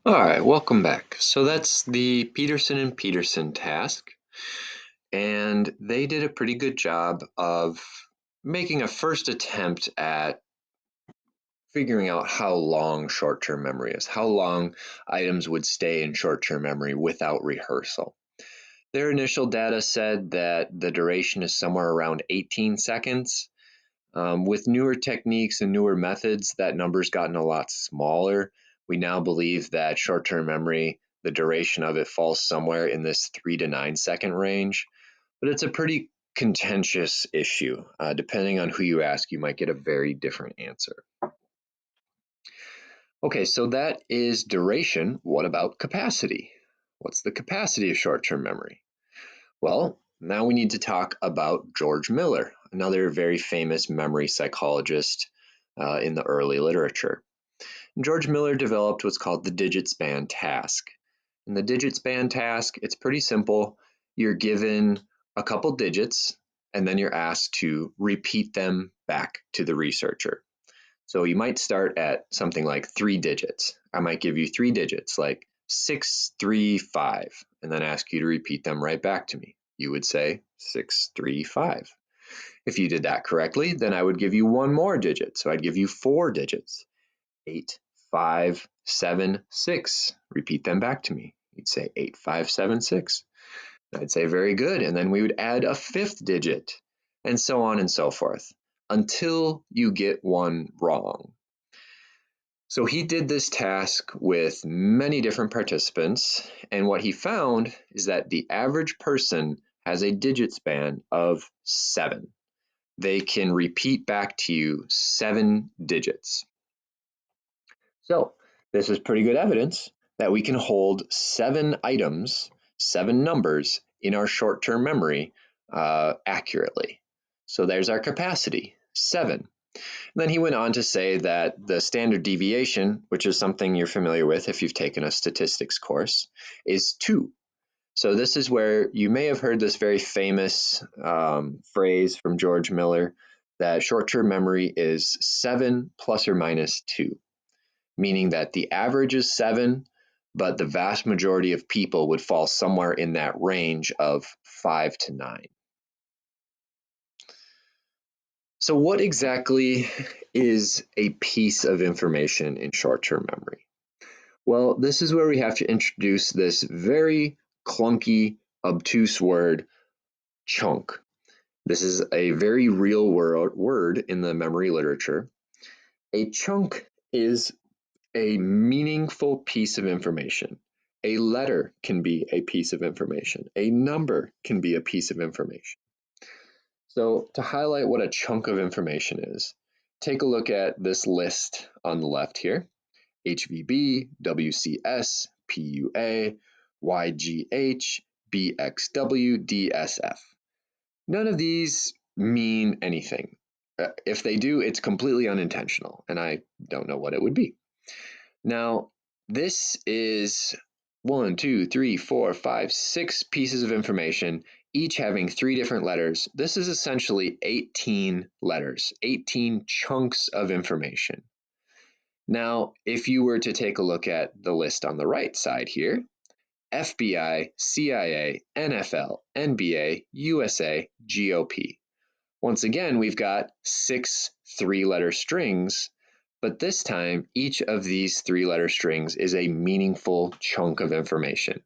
All right, welcome back. So that's the Peterson and Peterson task, and they did a pretty good job of making a first attempt at figuring out how long short-term memory is, how long items would stay in short-term memory without rehearsal. Their initial data said that the duration is somewhere around 18 seconds. With newer techniques and newer methods, that number's gotten a lot smaller. We now believe that short-term memory, the duration of it falls somewhere in this 3 to 9 second range, but it's a pretty contentious issue. Depending on who you ask, you might get a very different answer. Okay, so that is duration. What about capacity? What's the capacity of short-term memory? Well, now we need to talk about George Miller, another very famous memory psychologist in the early literature. George Miller developed what's called the digit span task. In the digit span task, it's pretty simple. You're given a couple digits, and then you're asked to repeat them back to the researcher. So you might start at something like 3 digits. I might give you 3 digits, like 635, and then ask you to repeat them right back to me. You would say 635. If you did that correctly, then I would give you one more digit. So I'd give you 4 digits. 8576. Repeat them back to me. You'd say 8576. I'd say very good. And then we would add a fifth digit, and so on and so forth, until you get one wrong. So he did this task with many different participants, and what he found is that the average person has a digit span of 7. They can repeat back to you 7 digits. So this is pretty good evidence that we can hold 7 items, 7 numbers in our short-term memory accurately. So there's our capacity, 7. And then he went on to say that the standard deviation, which is something you're familiar with if you've taken a statistics course, is 2. So this is where you may have heard this very famous phrase from George Miller that short-term memory is 7 plus or minus 2, meaning that the average is 7, but the vast majority of people would fall somewhere in that range of 5 to 9. So what exactly is a piece of information in short-term memory? Well, this is where we have to introduce this very clunky, obtuse word, chunk. This is a very real word in the memory literature. A chunk is a meaningful piece of information. A letter can be a piece of information. A number can be a piece of information. So to highlight what a chunk of information is, take a look at this list on the left here. HVB, WCS, PUA, YGH, BXW, DSF. None of these mean anything. If they do, it's completely unintentional, and I don't know what it would be. Now, this is 1, 2, 3, 4, 5, 6 pieces of information, each having 3 different letters. This is essentially 18 letters, 18 chunks of information. Now, if you were to take a look at the list on the right side here, FBI, CIA, NFL, NBA, USA, GOP. Once again, we've got 6 3-letter strings, but this time each of these 3-letter strings is a meaningful chunk of information.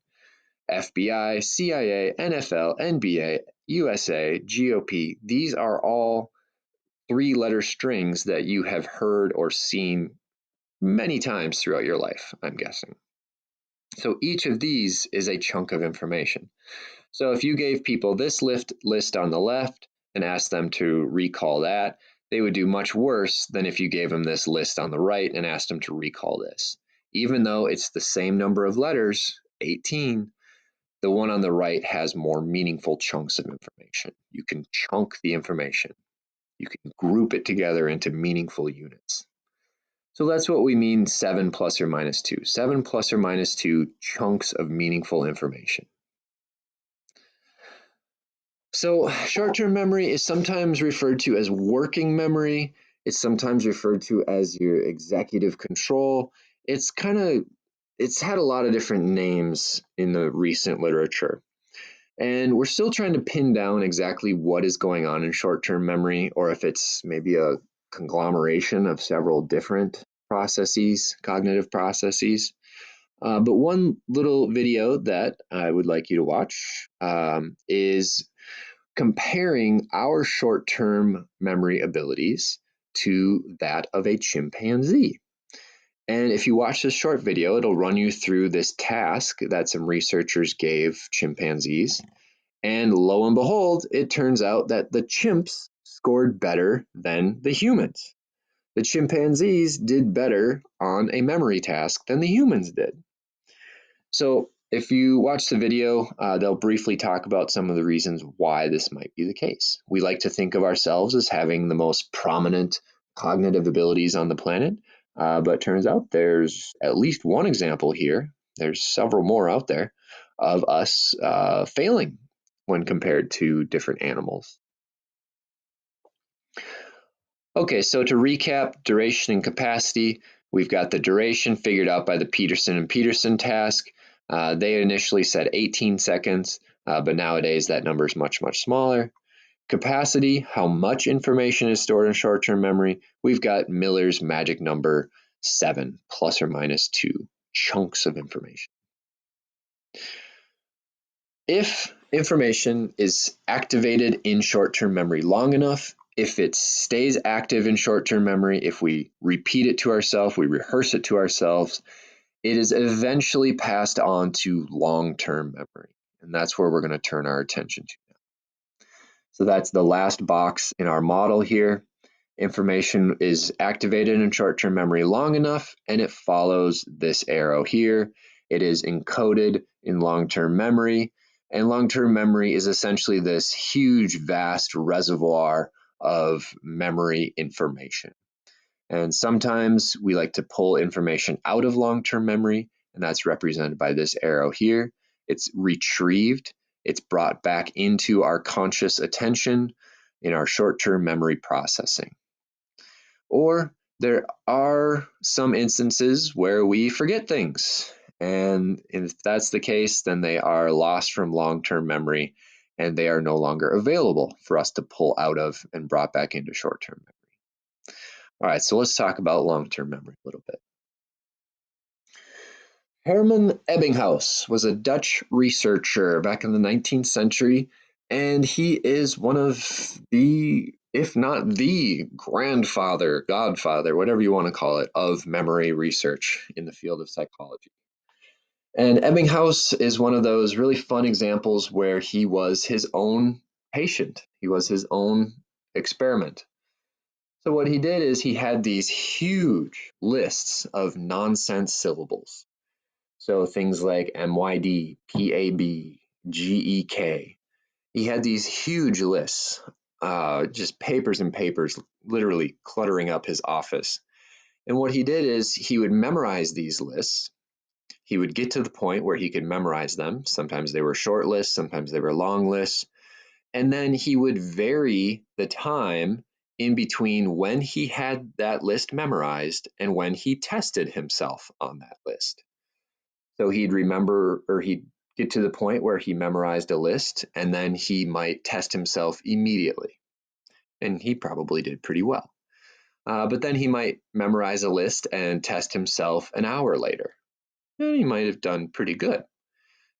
FBI, CIA, NFL, NBA, USA, GOP, these are all 3-letter strings that you have heard or seen many times throughout your life, I'm guessing. So each of these is a chunk of information. So if you gave people this list on the left and asked them to recall that, they would do much worse than if you gave them this list on the right and asked them to recall this. Even though it's the same number of letters, 18, the one on the right has more meaningful chunks of information. You can chunk the information. You can group it together into meaningful units. So that's what we mean 7 plus or minus 2. 7 plus or minus 2 chunks of meaningful information. So short-term memory is sometimes referred to as working memory. It's sometimes referred to as your executive control. It's kind of it's had a lot of different names in the recent literature. And we're still trying to pin down exactly what is going on in short-term memory, or if it's maybe a conglomeration of several different processes, cognitive processes. But one little video that I would like you to watch is comparing our short-term memory abilities to that of a chimpanzee. And if you watch this short video, it'll run you through this task that some researchers gave chimpanzees. And lo and behold, it turns out that the chimps scored better than the humans. The chimpanzees did better on a memory task than the humans did. So if you watch the video, they'll briefly talk about some of the reasons why this might be the case. We like to think of ourselves as having the most prominent cognitive abilities on the planet, but turns out there's at least one example here. There's several more out there of us failing when compared to different animals. Okay, so to recap duration and capacity, we've got the duration figured out by the Peterson and Peterson task. They initially said 18 seconds, but nowadays that number is much, much smaller. Capacity, how much information is stored in short-term memory, we've got Miller's magic number 7, plus or minus 2 chunks of information. If information is activated in short-term memory long enough, if it stays active in short-term memory, if we repeat it to ourselves, we rehearse it to ourselves, it is eventually passed on to long-term memory. And that's where we're going to turn our attention to now. So that's the last box in our model here. Information is activated in short-term memory long enough, and it follows this arrow here. It is encoded in long-term memory, and long-term memory is essentially this huge, vast reservoir of memory information. And sometimes we like to pull information out of long-term memory, and that's represented by this arrow here. It's retrieved, it's brought back into our conscious attention in our short-term memory processing. Or there are some instances where we forget things. And if that's the case, then they are lost from long-term memory and they are no longer available for us to pull out of and brought back into short-term memory. All right, so let's talk about long-term memory a little bit. Herman Ebbinghaus was a Dutch researcher back in the 19th century, and he is one of the, if not the grandfather, godfather, whatever you want to call it, of memory research in the field of psychology. And Ebbinghaus is one of those really fun examples where he was his own patient. He was his own experiment. So what he did is he had these huge lists of nonsense syllables. So things like MYD, PAB, GEK. He had these huge lists, just papers and papers, literally cluttering up his office. And what he did is he would memorize these lists. He would get to the point where he could memorize them. Sometimes they were short lists, sometimes they were long lists. And then he would vary the time in between when he had that list memorized and when he tested himself on that list. So he'd remember, or he'd get to the point where he memorized a list and then he might test himself immediately. And he probably did pretty well. But then he might memorize a list and test himself an hour later. And he might have done pretty good.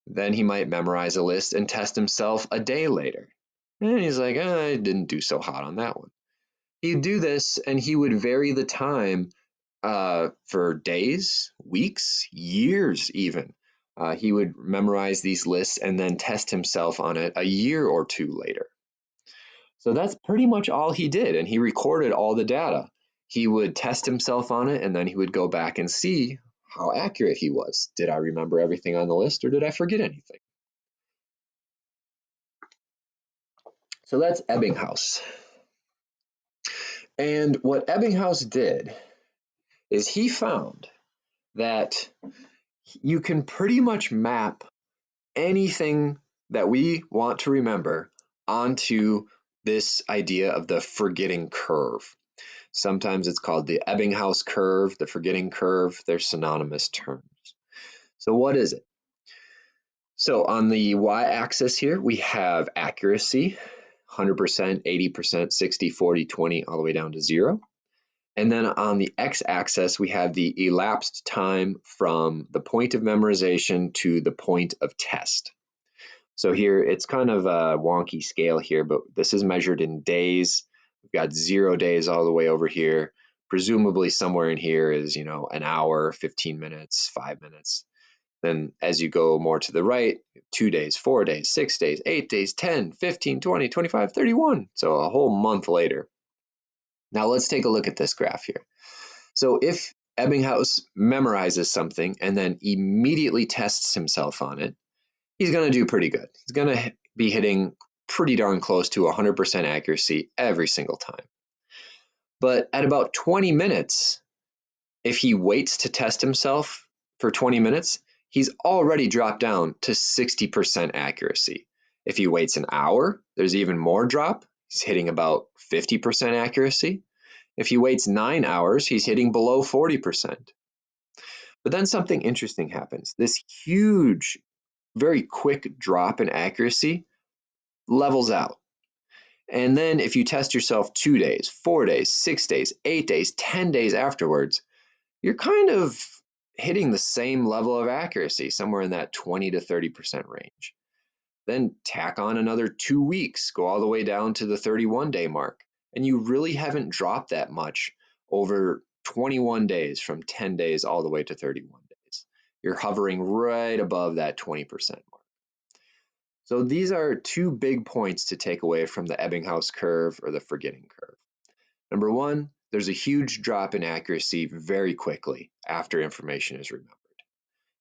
Then he might memorize a list and test himself a day later. And he's like, I didn't do so hot on that one. He'd do this and he would vary the time for days, weeks, years even. He would memorize these lists and then test himself on it a year or two later. So that's pretty much all he did, and he recorded all the data. He would test himself on it, and then he would go back and see how accurate he was. Did I remember everything on the list, or did I forget anything? So that's Ebbinghaus. And what Ebbinghaus did is he found that you can pretty much map anything that we want to remember onto this idea of the forgetting curve. Sometimes it's called the Ebbinghaus curve, the forgetting curve. They're synonymous terms. So what is it? So on the y-axis here, we have accuracy, 100%, 80%, 60, 40, 20, all the way down to 0. And then on the x-axis, we have the elapsed time from the point of memorization to the point of test. So here, it's kind of a wonky scale here, but this is measured in days. We've got 0 days all the way over here. Presumably somewhere in here is, an hour, 15 minutes, 5 minutes. Then as you go more to the right, 2 days, 4 days, 6 days, 8 days, 10, 15, 20, 25, 31. So a whole month later. Now let's take a look at this graph here. So if Ebbinghaus memorizes something and then immediately tests himself on it, he's going to do pretty good. He's going to be hitting pretty darn close to 100% accuracy every single time. But at about 20 minutes, if he waits to test himself for 20 minutes, he's already dropped down to 60% accuracy. If he waits an hour, there's even more drop. He's hitting about 50% accuracy. If he waits 9 hours, he's hitting below 40%. But then something interesting happens. This huge, very quick drop in accuracy levels out. And then if you test yourself 2 days, 4 days, 6 days, 8 days, 10 days afterwards, you're kind of hitting the same level of accuracy, somewhere in that 20 to 30% range. Then tack on another 2 weeks, go all the way down to the 31-day mark, and you really haven't dropped that much over 21 days, from 10 days all the way to 31 days. You're hovering right above that 20% mark. So these are 2 big points to take away from the Ebbinghaus curve or the forgetting curve. Number 1, there's a huge drop in accuracy very quickly after information is remembered.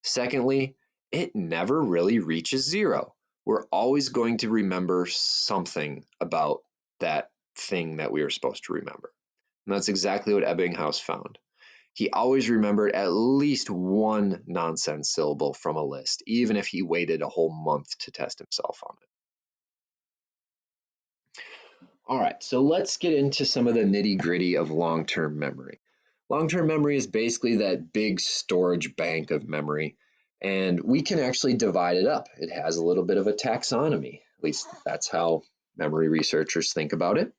Secondly, it never really reaches 0. We're always going to remember something about that thing that we were supposed to remember. And that's exactly what Ebbinghaus found. He always remembered at least one nonsense syllable from a list, even if he waited a whole month to test himself on it. All right, so let's get into some of the nitty-gritty of long-term memory. Long-term memory is basically that big storage bank of memory, and we can actually divide it up. It has a little bit of a taxonomy, at least that's how memory researchers think about it.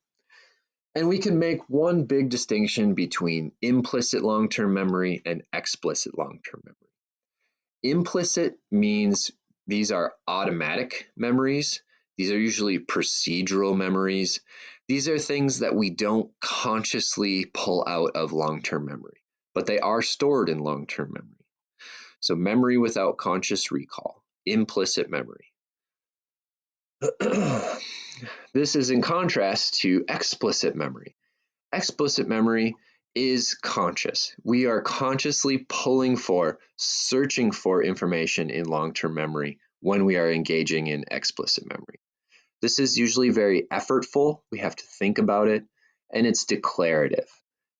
And we can make one big distinction between implicit long-term memory and explicit long-term memory. Implicit means these are automatic memories. These are usually procedural memories. These are things that we don't consciously pull out of long-term memory, but they are stored in long-term memory. So memory without conscious recall, implicit memory. This is in contrast to explicit memory. Explicit memory is conscious. We are consciously pulling for, searching for information in long-term memory when we are engaging in explicit memory. This is usually very effortful. We have to think about it, and it's declarative,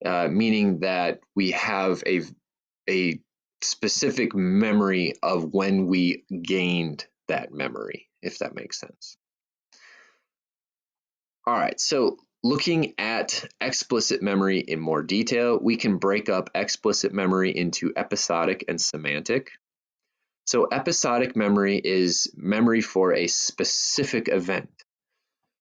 meaning that we have a specific memory of when we gained that memory, if that makes sense. All right, so looking at explicit memory in more detail, we can break up explicit memory into episodic and semantic. So episodic memory is memory for a specific event.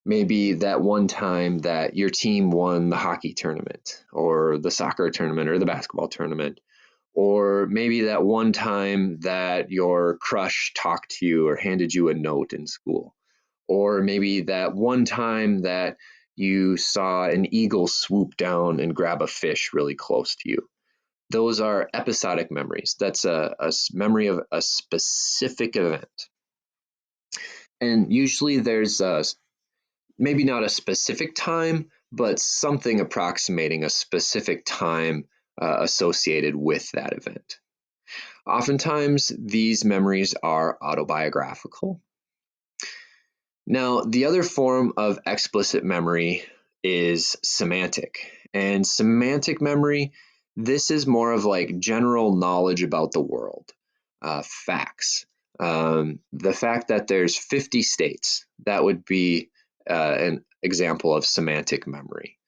Maybe that one time that your team won the hockey tournament or the soccer tournament or the basketball tournament, or maybe that one time that your crush talked to you or handed you a note in school. Or maybe that one time that you saw an eagle swoop down and grab a fish really close to you. Those are episodic memories. That's a memory of a specific event. And usually there's maybe not a specific time, but something approximating a specific time associated with that event. Oftentimes, these memories are autobiographical. Now, the other form of explicit memory is semantic. And semantic memory, this is more of like general knowledge about the world, facts. The fact that there's 50 states, that would be an example of semantic memory.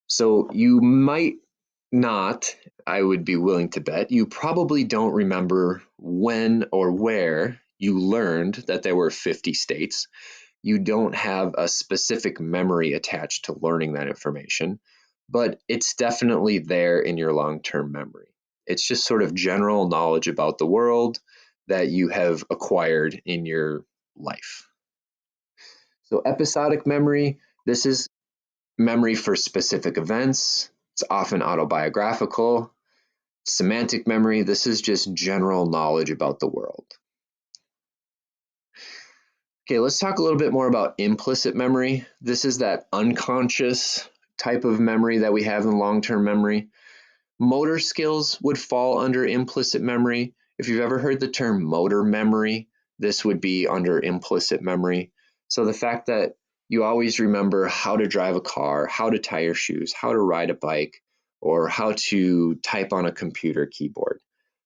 So you might not, I would be willing to bet, you probably don't remember when or where you learned that there were 50 states. You don't have a specific memory attached to learning that information, but it's definitely there in your long-term memory. It's just sort of general knowledge about the world that you have acquired in your life. So episodic memory, this is memory for specific events. It's often autobiographical. Semantic memory, this is just general knowledge about the world. Okay, let's talk a little bit more about implicit memory. This is that unconscious type of memory that we have in long-term memory. Motor skills would fall under implicit memory. If you've ever heard the term motor memory, this would be under implicit memory. So the fact that you always remember how to drive a car, how to tie your shoes, how to ride a bike, or how to type on a computer keyboard.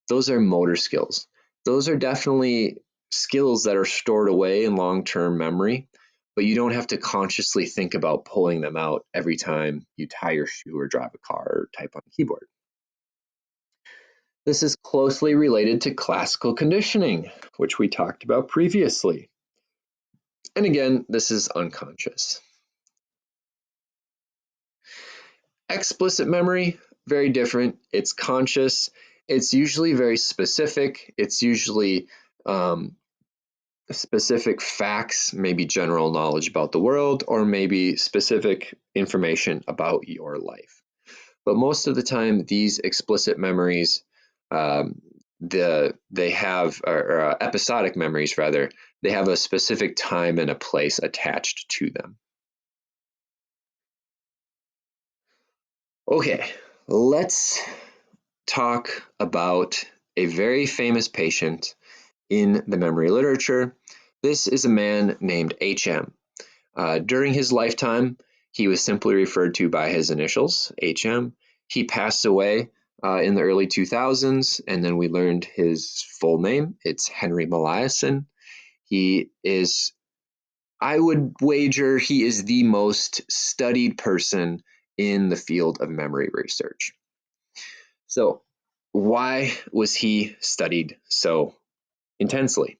Those are motor skills. Those are definitely skills that are stored away in long-term memory, but you don't have to consciously think about pulling them out every time you tie your shoe or drive a car or type on a keyboard. This is closely related to classical conditioning, which we talked about previously. And again, this is unconscious. Explicit memory, very different. It's conscious. It's usually very specific. It's usually specific facts, maybe general knowledge about the world, or maybe specific information about your life. But most of the time, these explicit memories, they have, or episodic memories rather, they have a specific time and a place attached to them. Okay, let's talk about a very famous patient in the memory literature. This is a man named HM. During his lifetime, he was simply referred to by his initials, HM. He passed away in the early 2000s, and then we learned his full name. It's Henry Molaison. He is, I would wager, he is the most studied person in the field of memory research. So, why was he studied so intensely?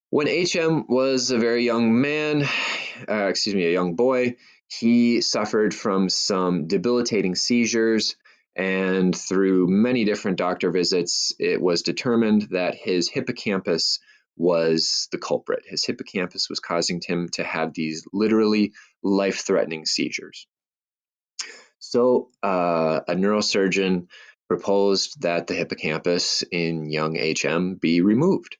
When HM was a very young man, a young boy, he suffered from some debilitating seizures, and through many different doctor visits, it was determined that his hippocampus was the culprit. His hippocampus was causing him to have these literally life-threatening seizures. So, a neurosurgeon proposed that the hippocampus in young HM be removed.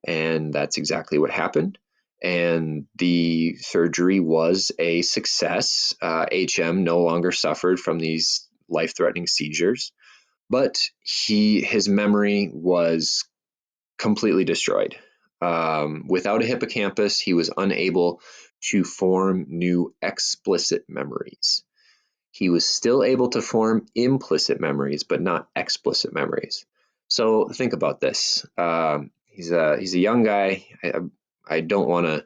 And that's exactly what happened. And the surgery was a success. HM no longer suffered from these life-threatening seizures, but his memory was completely destroyed. Without a hippocampus, he was unable to form new explicit memories. He was still able to form implicit memories, but not explicit memories. So think about this. He's a young guy. I don't want to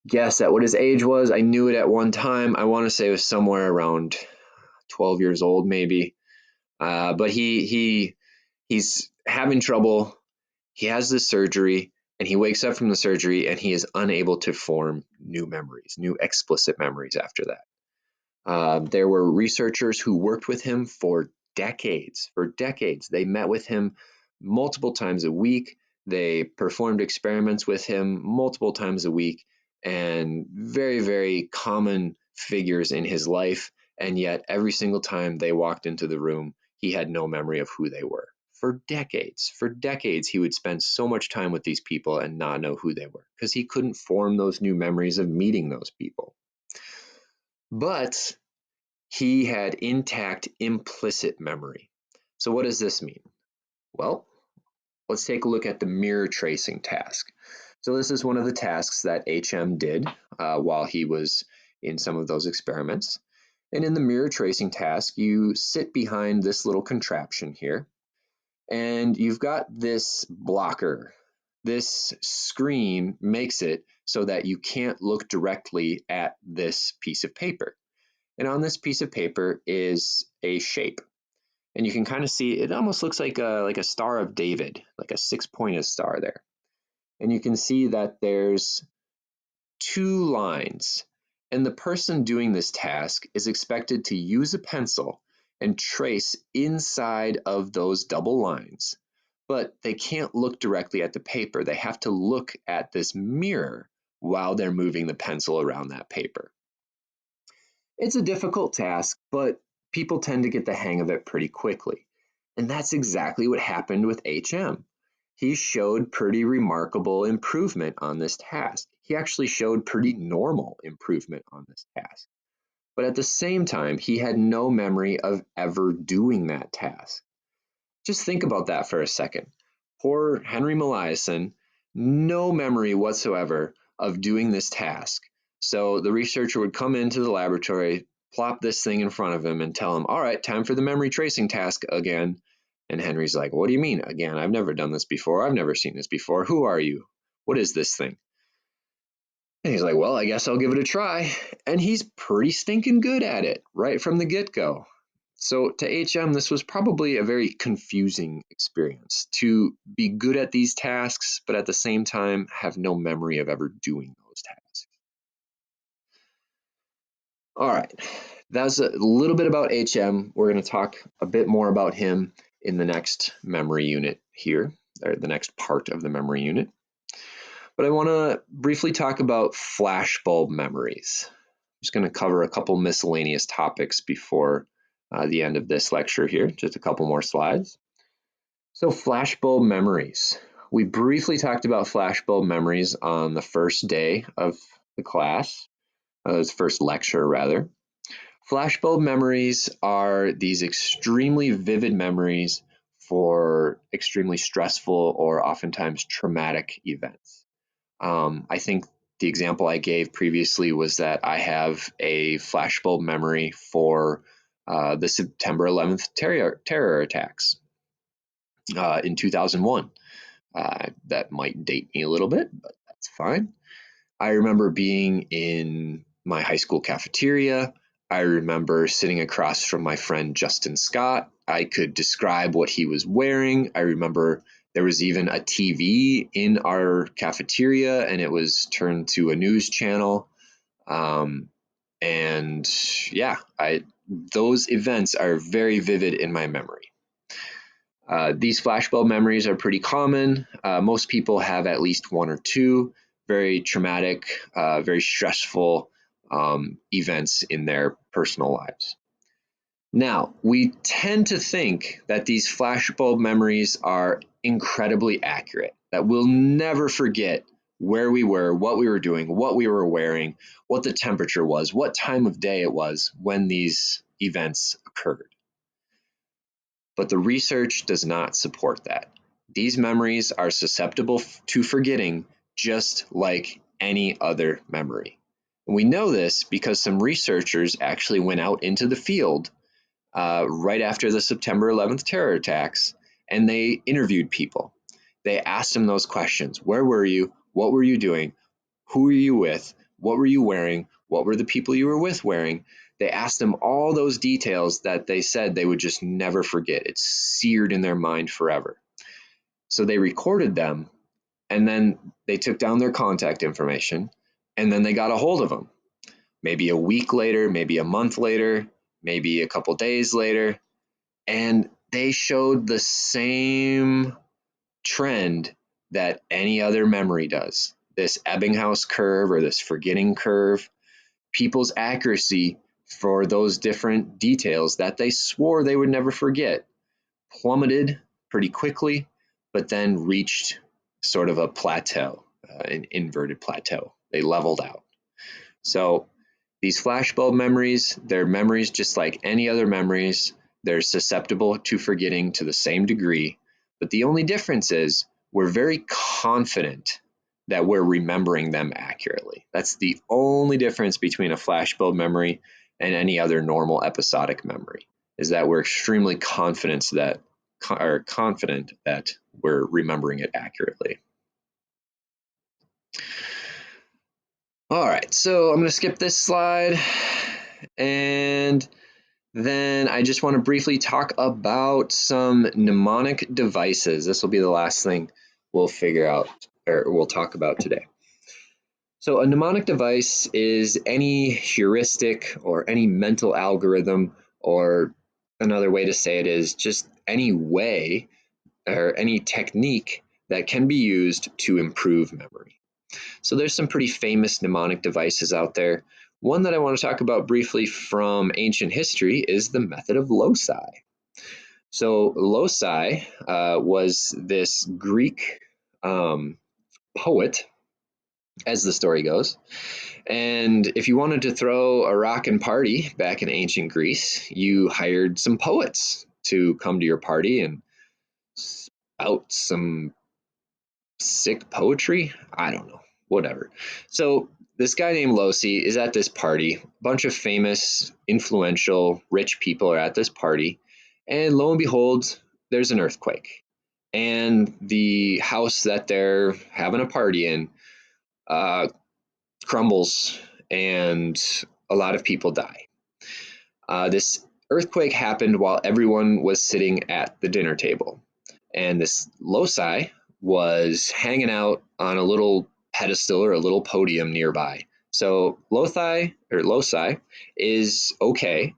guess at what his age was. I knew it at one time. I want to say it was somewhere around 12 years old, maybe. But he's having trouble. He has this surgery, and he wakes up from the surgery, and he is unable to form new memories, new explicit memories after that. There were researchers who worked with him for decades. For decades, they met with him multiple times a week. They performed experiments with him multiple times a week, and very, very common figures in his life. And yet, every single time they walked into the room, he had no memory of who they were. For decades, he would spend so much time with these people and not know who they were because he couldn't form those new memories of meeting those people. But he had intact implicit memory. So what does this mean? Well, let's take a look at the mirror tracing task. So this is one of the tasks that HM did while he was in some of those experiments. And in the mirror tracing task, you sit behind this little contraption here, and you've got this blocker. This screen makes it so that you can't look directly at this piece of paper. And on this piece of paper is a shape. and you can kind of see it almost looks like a Star of David, like a six-pointed star there. And you can see that there's two lines, and the person doing this task is expected to use a pencil and trace inside of those double lines. But they can't look directly at the paper. They have to look at this mirror while they're moving the pencil around that paper. It's a difficult task, but people tend to get the hang of it pretty quickly. And that's exactly what happened with HM. He showed pretty remarkable improvement on this task. He actually showed pretty normal improvement on this task. But at the same time, he had no memory of ever doing that task. Just think about that for a second. Poor Henry Meliasen, no memory whatsoever of doing this task. So the researcher would come into the laboratory, plop this thing in front of him, and tell him, all right, time for the memory tracing task again. And Henry's like, what do you mean again? I've never done this before. I've never seen this before. Who are you? What is this thing? And he's like, well, I guess I'll give it a try. And he's pretty stinking good at it right from the get-go. So to HM, this was probably a very confusing experience to be good at these tasks, but at the same time have no memory of ever doing those tasks. All right, that's a little bit about HM. We're going to talk a bit more about him in the next memory unit here, or the next part of the memory unit. But I want to briefly talk about flashbulb memories. I'm just going to cover a couple miscellaneous topics before the end of this lecture here, just a couple more slides. So flashbulb memories. We briefly talked about flashbulb memories on the first day of the class, first lecture rather. Flashbulb memories are these extremely vivid memories for extremely stressful or oftentimes traumatic events. I think the example I gave previously was that I have a flashbulb memory for the September 11th terror attacks in 2001. That might date me a little bit, but that's fine. I remember being in my high school cafeteria. I remember sitting across from my friend Justin Scott. I could describe what he was wearing. I remember there was even a TV in our cafeteria, and it was turned to a news channel. And yeah, those events are very vivid in my memory. These flashbulb memories are pretty common. Most people have at least one or two very traumatic, very stressful events in their personal lives. Now, we tend to think that these flashbulb memories are incredibly accurate, that we'll never forget where we were, what we were doing, what we were wearing, what the temperature was, what time of day it was when these events occurred. But the research does not support that. These memories are susceptible to forgetting just like any other memory. And we know this because some researchers actually went out into the field right after the September 11th terror attacks, and they interviewed people. They asked them those questions. Where were you? What were you doing? Who were you with? What were you wearing? What were the people you were with wearing? They asked them all those details that they said they would just never forget. It's seared in their mind forever. So they recorded them, and then they took down their contact information, and then they got a hold of them. Maybe a week later, maybe a month later, maybe a couple days later, and they showed the same trend that any other memory does. This Ebbinghaus curve or this forgetting curve, people's accuracy for those different details that they swore they would never forget plummeted pretty quickly, but then reached sort of a plateau, an inverted plateau. They leveled out. So these flashbulb memories, they're memories just like any other memories. They're susceptible to forgetting to the same degree, but the only difference is we're very confident that we're remembering them accurately. That's the only difference between a flashbulb memory and any other normal episodic memory, is that we're extremely confident that we're remembering it accurately. All right, so I'm going to skip this slide, and Then I just want to briefly talk about some mnemonic devices. This will be the last thing we'll figure out or we'll talk about today. So a mnemonic device is any heuristic or any mental algorithm, or another way to say it is just any way or any technique that can be used to improve memory. So there's some pretty famous mnemonic devices out there. One that I want to talk about briefly from ancient history is the method of loci. So loci was this Greek poet, as the story goes. And if you wanted to throw a rockin' party back in ancient Greece, you hired some poets to come to your party and spout some sick poetry. I don't know, whatever. So this guy named Losi is at this party. A bunch of famous, influential, rich people are at this party, and lo and behold, there's an earthquake, and the house that they're having a party in uh, crumbles, and a lot of people die. This earthquake happened while everyone was sitting at the dinner table, and this loci was hanging out on a little pedestal or a little podium nearby. So loci is okay,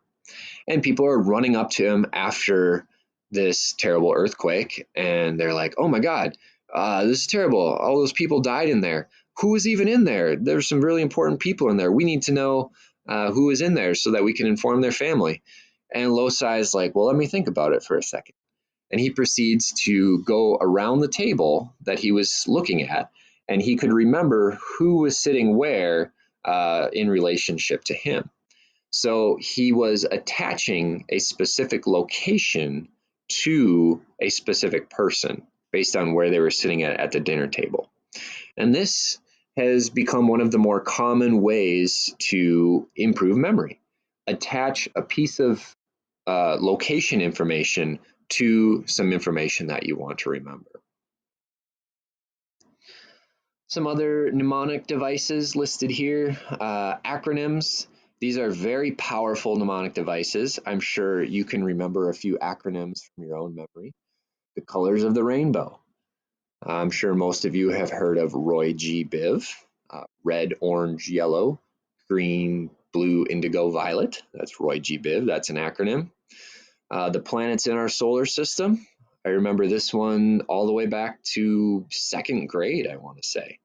and people are running up to him after this terrible earthquake, and they're like, "Oh my God, this is terrible! All those people died in there. Who was even in there? There's some really important people in there. We need to know who is in there so that we can inform their family." And Loci is like, "Well, let me think about it for a second." And he proceeds to go around the table that he was looking at, and he could remember who was sitting where in relationship to him. So he was attaching a specific location to a specific person based on where they were sitting at the dinner table. And this has become one of the more common ways to improve memory. Attach a piece of location information to some information that you want to remember. Some other mnemonic devices listed here, acronyms. These are very powerful mnemonic devices. I'm sure you can remember a few acronyms from your own memory. The colors of the rainbow. I'm sure most of you have heard of Roy G. Biv. Red, orange, yellow, green, blue, indigo, violet. That's Roy G. Biv. That's an acronym. The planets in our solar system. I remember this one all the way back to second grade, I want to say.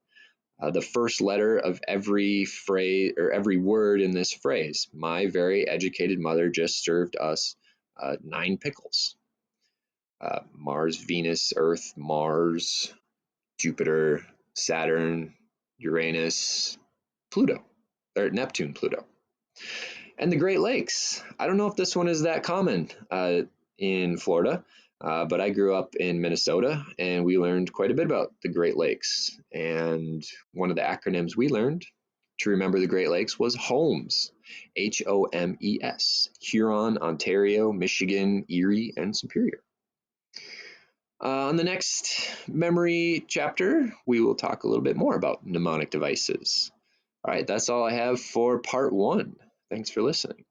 The first letter of every phrase or every word in this phrase. My very educated mother just served us 9 pickles. Mars, Venus, Earth, Mars, Jupiter, Saturn, Uranus, Pluto, or Neptune, Pluto. And the Great Lakes. I don't know if this one is that common in Florida, but I grew up in Minnesota and we learned quite a bit about the Great Lakes. And one of the acronyms we learned to remember the Great Lakes was HOMES, HOMES, Huron, Ontario, Michigan, Erie, and Superior. On the next memory chapter, we will talk a little bit more about mnemonic devices. All right, that's all I have for part 1. Thanks for listening.